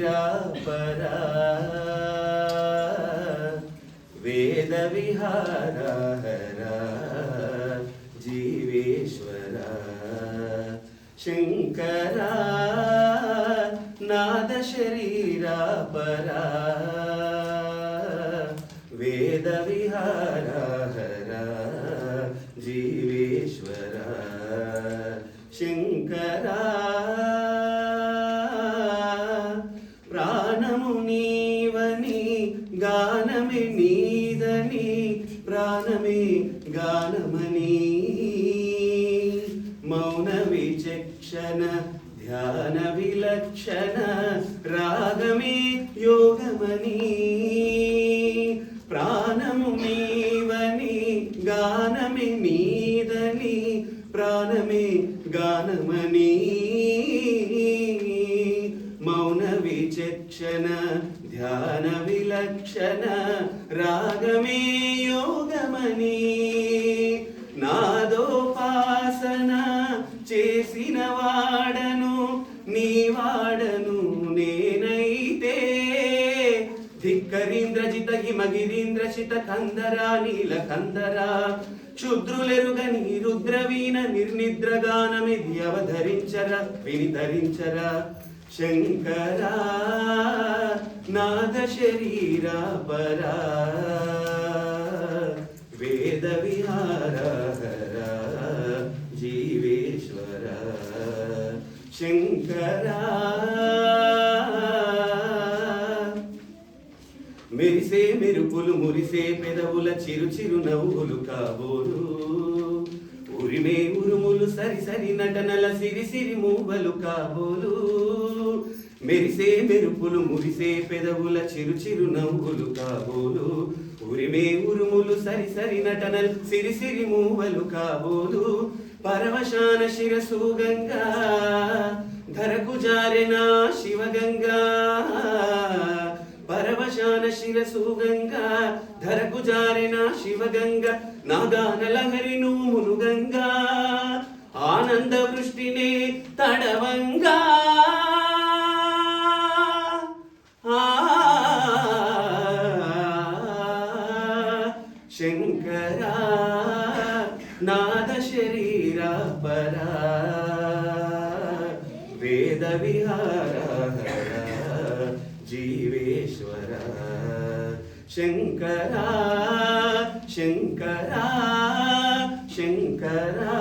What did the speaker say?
शरीरा परा वेद विहारा हरा जीवेश्वरा शंकरा नाद शरीरा परा वेद विहारा हरा जीवेश्वरा शंकरा प्राणमु नीवनी गानमे नीदनी प्राणमे गानमनी मौन विचक्षण ध्यान विलक्षण रागमे योगमनी प्राणमु नीवनी गानमे नीदनी प्राणमे गानमनी मौन विचक्षण ध्यान विलक्षण रागमे योगमनी नादोपासन చేసిన వాడను నీ వాడను నేనైతే ధిక్కరీంద్రజిత హిమగిరీంద్రశిత కందరా నీల కందరా క్షుద్రులెరుగని రుద్రవీణ నిర్నిద్రగానమిది అవధరించర వినిధరించర శంకరా నాద శరీరా పరా వేద విహారా హరా జీవేశ్వరా శంకరా మెరిసే మెరుపులు మురిసే పెదవుల చిరు చిరు నవ్వులు కాబోలు ఉరిమే ఉరుములు సరి సరి నటనల సిరి సిరి మూవలు కాబోలు మెరిసే మెరుపులు మురిసే పెదవుల చిరు చిరు నవ్వులు కాబోలు ఉరిమే ఉరుములు సరి సరి నటనల్ సిరి సిరి మూవలు కాబోలు పరవశాన శిరసు గంగా ధరకు జారెనా శివగంగా పరవశాన శిరసు గంగా ధరకు జారెనా శివగంగా నాగాన లహరి నూమును గంగా ఆనంద వృష్టినే తడవంగా శంకరా నాద శరీరా పరా వేద విహారా జీవేశ్వరా శంకరా శంకరా శంకరా